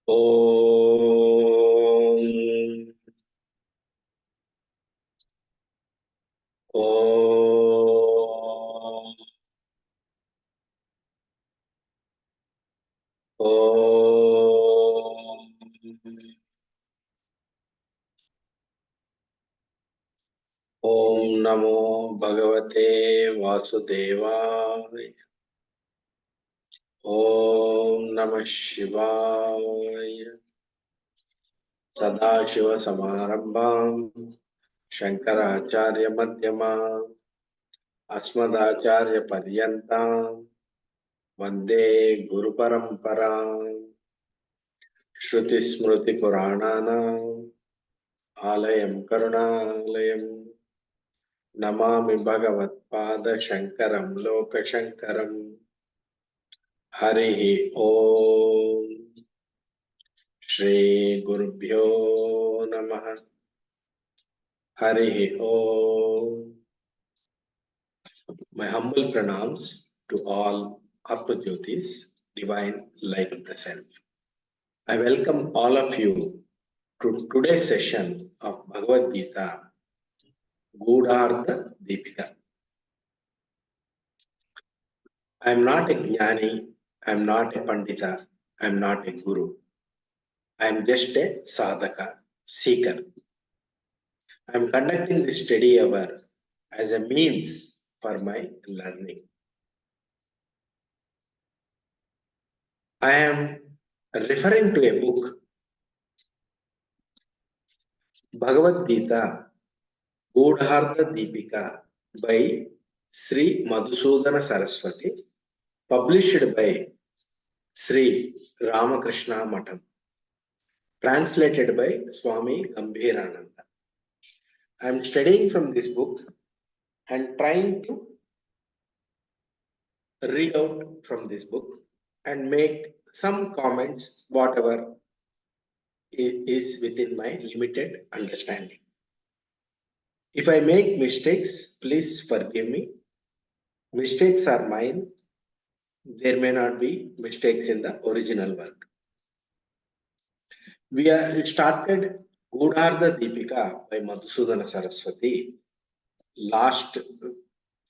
Om. Om. Om. Om Namo Bhagavate Vasudevaya. Om Namah Shivaya. Sadashiva Samarambham Shankaracharya Madhyamam Asmadacharya Paryantam Vande Guru Paramparam Shruti Smriti Purananam Alayam Karunalayam Namami Bhagavatpada Shankaram Lokashankaram Harihi Om Shri Gurubhyo Namaha Harihi Om. My humble pranams to all Atma Jyotis, divine light of the self. I welcome all of you to today's session of Bhagavad Gita, Gudhartha Deepika. I am not a Jnani, I am not a Pandita, I am not a Guru. I am just a Sadhaka, seeker. I am conducting this study hour as a means for my learning. I am referring to a book, Bhagavad Gita, Gudhartha Deepika by Sri Madhusudana Saraswati, published by Sri Ramakrishna Matham, translated by Swami Gambhirananda. I am studying from this book and trying to read out from this book and make some comments, whatever is within my limited understanding. If I make mistakes, please forgive me. Mistakes are mine. There may not be mistakes in the original work. We started Gudhartha Deepika by Madhusudana Saraswati last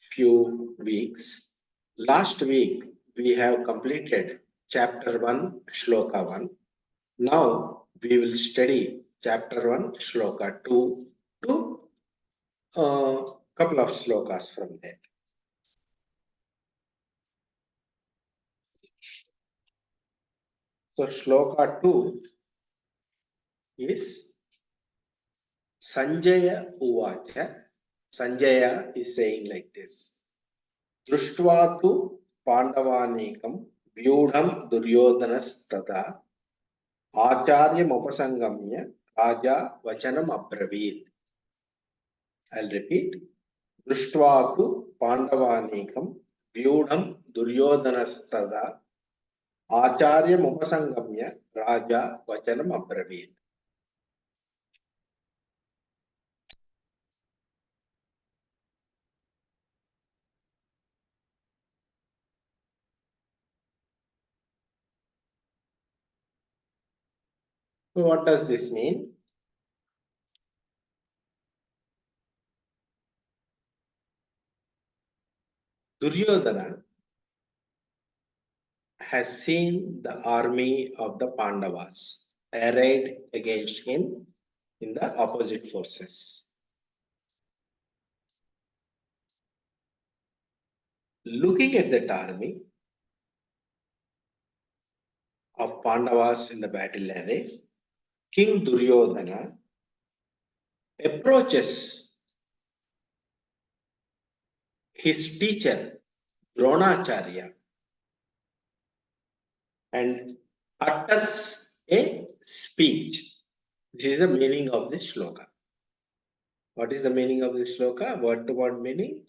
few weeks. Last week, we have completed chapter 1, shloka 1. Now, we will study chapter 1, shloka 2 to a couple of slokas from there. So, shloka 2 is Sanjaya Uvacha. Sanjaya is saying like this. Drushtvatu Pandavanekam Vyudham Duryodhanastata Acharyam Upasangamya Raja Vachanam Abravit. I'll repeat. Drushtvatu Pandavanekam Vyudham Duryodhanastata Acharyam Upasangamya Raja Vachanam Abravit. So what does this mean? Duryodhana has seen the army of the Pandavas arrayed against him in the opposite forces. Looking at that army of Pandavas in the battle array, King Duryodhana approaches his teacher Dronacharya and utters a speech. This is the meaning of this shloka. What is the meaning of this shloka? What meaning?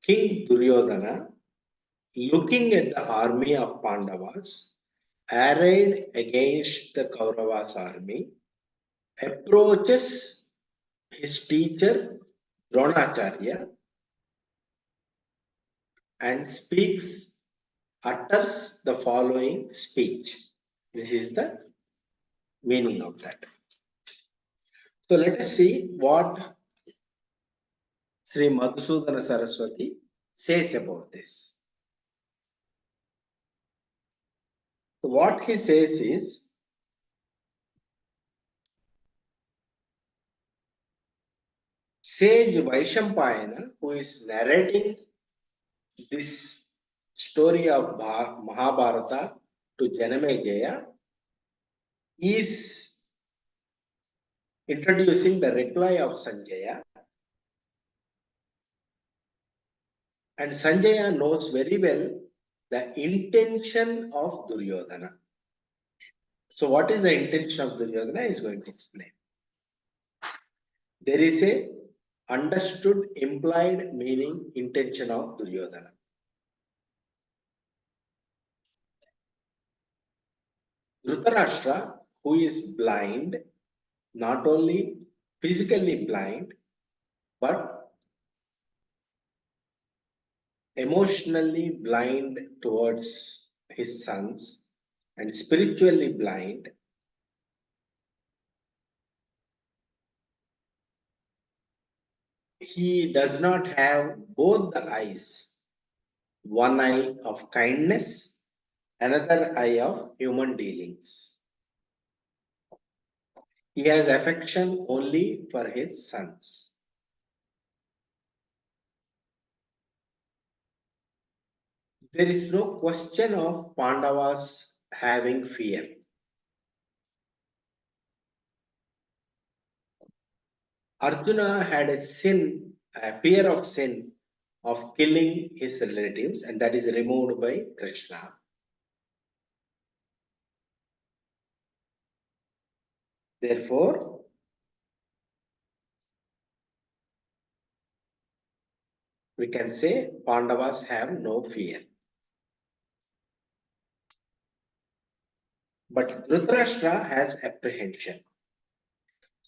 King Duryodhana, looking at the army of Pandavas arrayed against the Kauravas army, approaches his teacher Dronacharya and utters the following speech. This is the meaning of that. So let us see what Sri Madhusudana Saraswati says about this. So what he says is, sage Vaishampayana, who is narrating this story of Mahabharata to Janamejaya, is introducing the reply of Sanjaya. And Sanjaya knows very well the intention of Duryodhana. So what is the intention of Duryodhana? He is going to explain. There is a understood implied meaning intention of Duryodhana. Dhritarashtra, who is blind, not only physically blind, but emotionally blind towards his sons and spiritually blind, he does not have both the eyes, one eye of kindness, another eye of human dealings. He has affection only for his sons. There is no question of Pandavas having fear. Arjuna had a fear of sin of killing his relatives, and that is removed by Krishna. Therefore, we can say Pandavas have no fear. But Dhritarashtra has apprehension.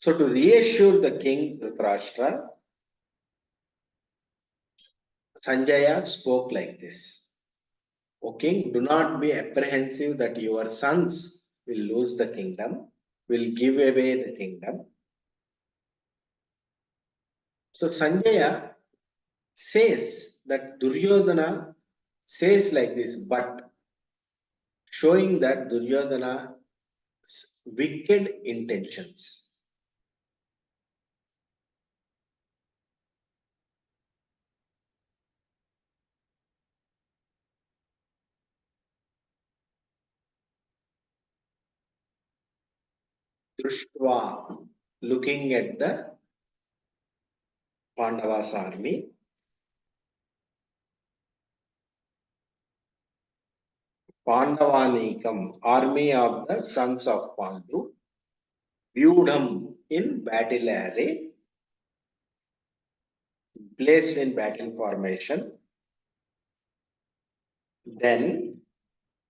So to reassure the king Dhritarashtra, Sanjaya spoke like this. O king, do not be apprehensive that your sons will lose the kingdom, will give away the kingdom. So Sanjaya says that Duryodhana says like this, but showing that Duryodhana's wicked intentions. Društva, looking at the Pandavas army, Pandavanikam, army of the sons of Pandu, viewed in battle array, placed in battle formation. Then,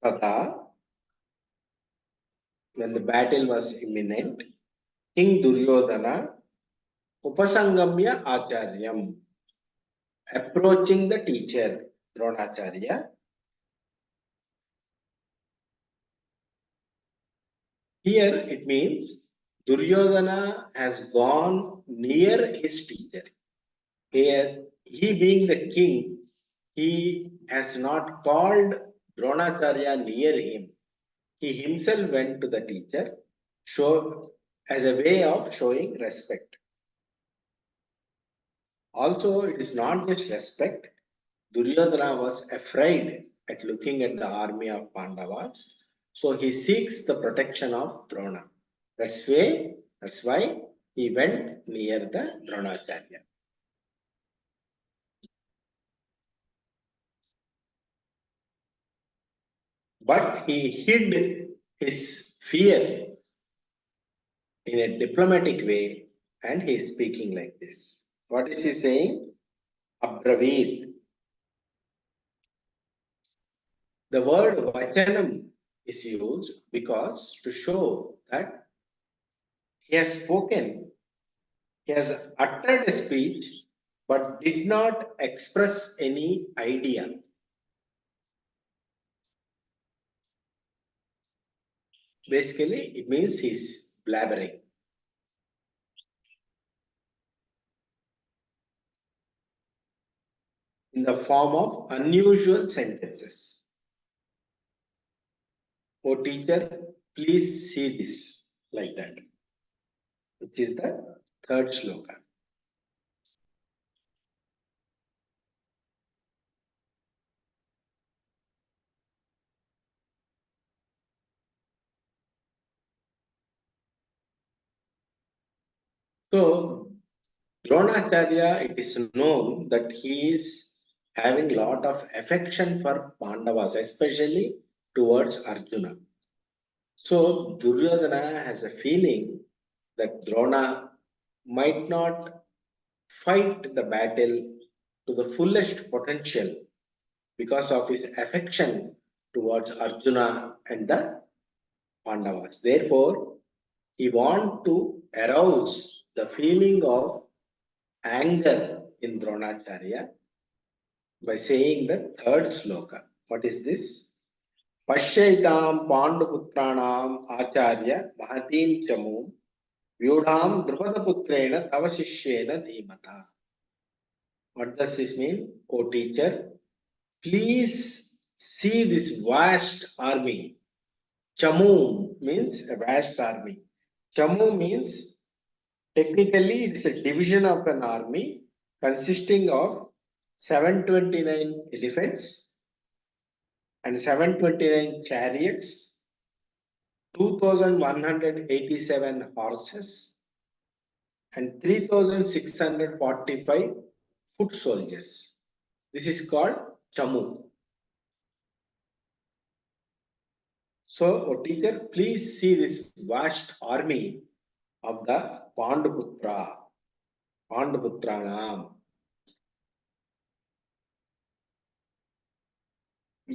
Tada, when the battle was imminent, King Duryodhana, Upasangamya Acharyam, approaching the teacher, Dronacharya. Here it means Duryodhana has gone near his teacher. He being the king, he has not called Dronacharya near him. He himself went to the teacher as a way of showing respect. Also, it is not just respect. Duryodhana was afraid at looking at the army of Pandavas. So he seeks the protection of Drona. That's why he went near the Dronacharya. But he hid his fear in a diplomatic way, and he is speaking like this. What is he saying? Abraveed. The word vachanam is used because to show that he has spoken, he has uttered a speech, but did not express any idea. Basically, it means he's blabbering. In the form of unusual sentences. Oh teacher, please see this, like that, which is the third shloka. So, Dronacharya, it is known that he is having a lot of affection for Pandavas, especially towards Arjuna. So, Duryodhana has a feeling that Drona might not fight the battle to the fullest potential because of his affection towards Arjuna and the Pandavas. Therefore, he wants to arouse the feeling of anger in Dronacharya by saying the third sloka. What is this? Pashyaitam Panduputranam Acharya Mahatim Chamu Vyudham Drupadaputrena Tavashishyena Dhimata. What does this mean? O teacher, please see this vast army. Chamu means a vast army. Chamu means technically it is a division of an army consisting of 729 elephants and 729 chariots, 2187 horses, and 3645 foot soldiers. This is called Chamu. So, teacher, please see this vast army of the Panduputranam,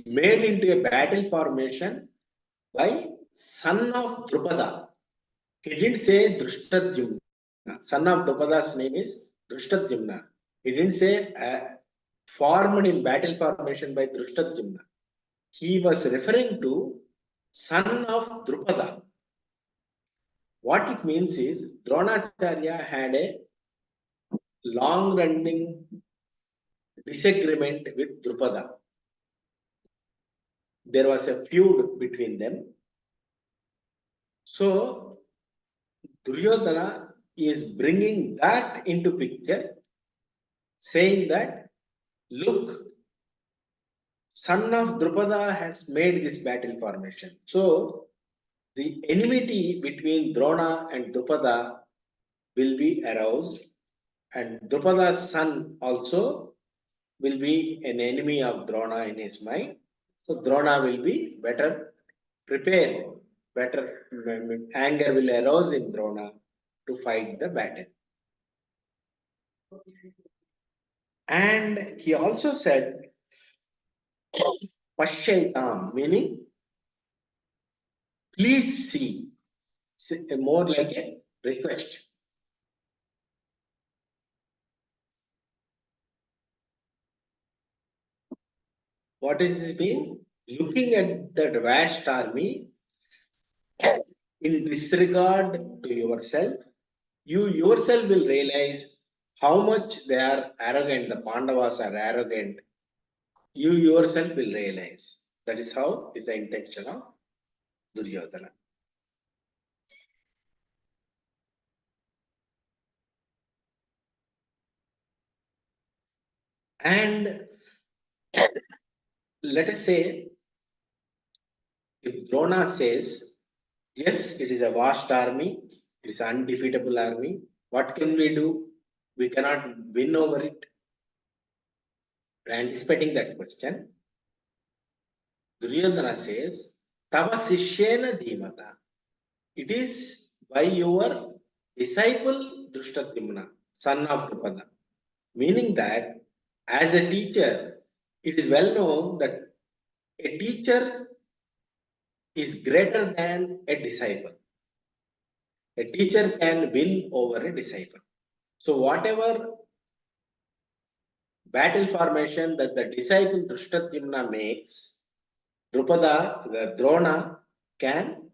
made into a battle formation by son of Drupada. He didn't say Drishtadyumna. Son of Drupada's name is Drishtadyumna. He didn't say formed in battle formation by Drishtadyumna. He was referring to son of Drupada. What it means is Dronacharya had a long running disagreement with Drupada. There was a feud between them. So Duryodhana is bringing that into picture, saying that, look, son of Drupada has made this battle formation. So the enmity between Drona and Drupada will be aroused, and Drupada's son also will be an enemy of Drona in his mind. So Drona will be better prepared, better anger will arouse in Drona to fight the battle. And he also said, Pashyaitam, meaning please see, more like a request. What does it mean? Looking at that vast army, in disregard to yourself, you yourself will realize how much they are arrogant, the Pandavas are arrogant. You yourself will realize. That is how is the intention of Duryodhana. And let us say, if Drona says, yes, it is a vast army, it is an undefeatable army, what can we do? We cannot win over it. Anticipating that question, Duryodhana says, Tava Sishyena Dhimata. It is by your disciple Drishtadyumna, son of Drupada. Meaning that as a teacher, it is well known that a teacher is greater than a disciple. A teacher can win over a disciple. So whatever battle formation that the disciple Drishtadyumna makes, Drupada, the Drona, can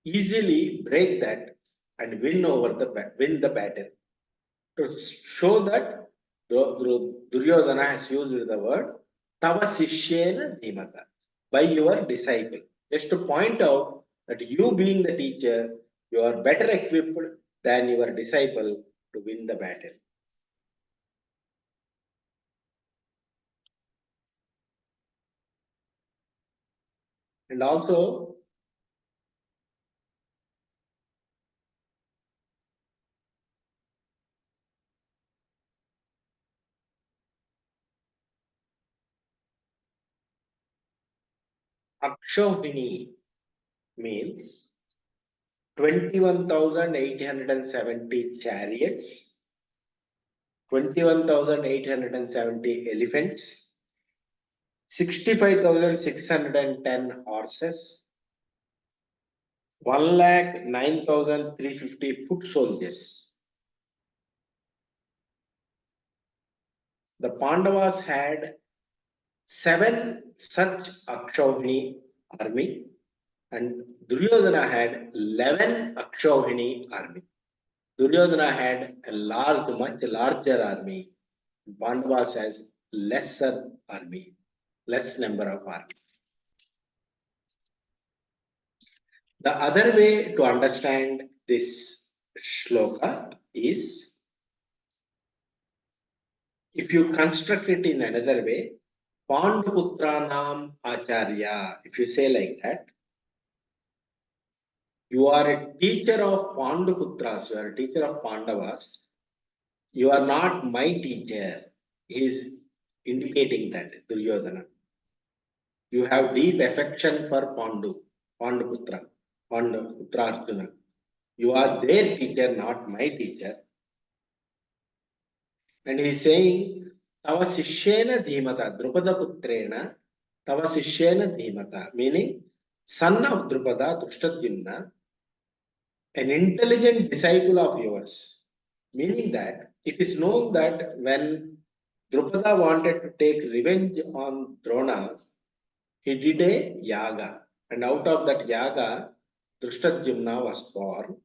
easily break that and win the battle. To show that Duryodhana has used the word Tava Sishyena Dhimata, by your disciple. Just to point out that you being the teacher, you are better equipped than your disciple to win the battle. And also, Akshohini means 21,870 chariots, 21,870 elephants, 65,610 horses, 1,09,350 foot soldiers. The Pandavas had 7 such Akshohini army, and Duryodhana had 11 Akshohini army. Duryodhana had a much larger army. Pandavas has lesser army, less number of army. The other way to understand this shloka is, if you construct it in another way, Panduputranam Acharya, if you say like that, you are a teacher of Panduputras, you are a teacher of Pandavas, you are not my teacher. He is indicating that, Duryodhana. You have deep affection for Panduputra, Panduputra Arjuna. You are their teacher, not my teacher. And he is saying, Tava Sishyena Dhimata, Drupada Putrena, Tava Sishyena Dhimata, meaning son of Drupada, Drushtadyumna, an intelligent disciple of yours. Meaning that it is known that when Drupada wanted to take revenge on Drona, he did a yaga. And out of that yaga, Drushtadyumna was born.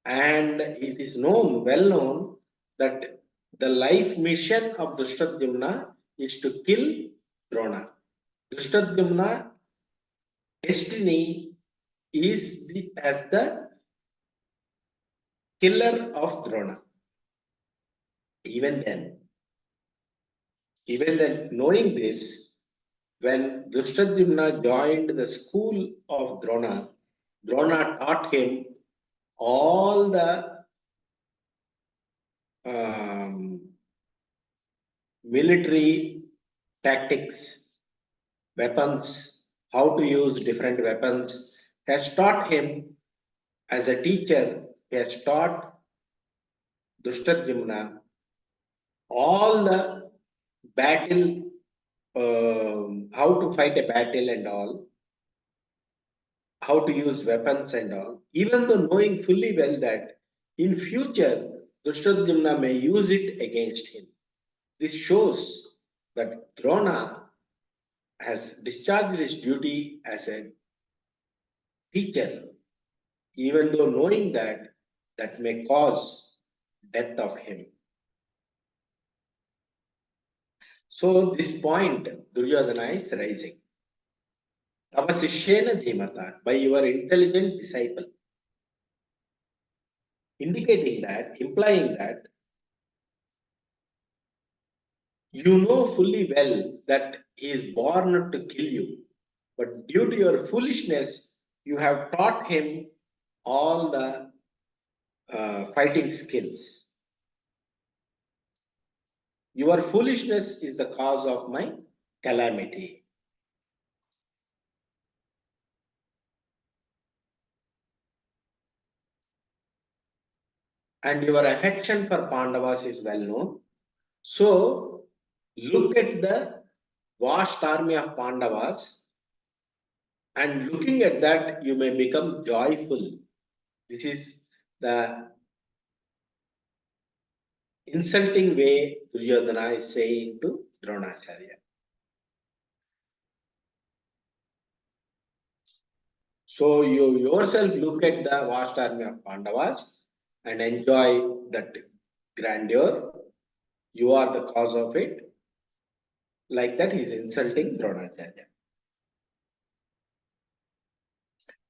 And it is known, well known, that the life mission of Drushtadyumna is to kill Drona. Drushtadyumna destiny is as the killer of Drona. Even then, knowing this, when Drushtadyumna joined the school of Drona, Drona taught him all the military tactics, weapons, how to use different weapons, has taught him as a teacher, he has taught Drushtadyumna all the battle, how to fight a battle and all, how to use weapons and all, even though knowing fully well that in future Drushtadyumna may use it against him. This shows that Drona has discharged his duty as a teacher, even though knowing that that may cause death of him. So this point Duryodhana is raising. Tavasishyena dhimata, by your intelligent disciple. Indicating that, implying that you know fully well that he is born to kill you, but due to your foolishness, you have taught him all the fighting skills. Your foolishness is the cause of my calamity. And your affection for Pandavas is well known. So, look at the vast army of Pandavas, and looking at that, you may become joyful. This is the insulting way Duryodhana is saying to Dronacharya. So you yourself look at the vast army of Pandavas and enjoy that grandeur. You are the cause of it. Like that, he is insulting Dronacharya.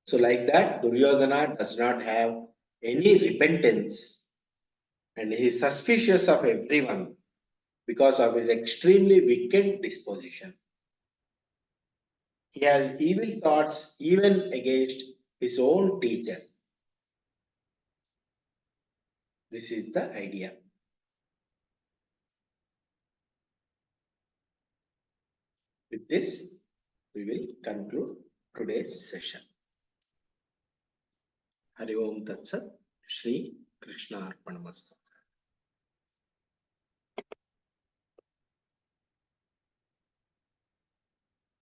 So, like that, Duryodhana does not have any repentance and he is suspicious of everyone because of his extremely wicked disposition. He has evil thoughts even against his own teacher. This is the idea. With this, we will conclude today's session. Hari Om Tat Sat, Shri Krishna Arpanamastu.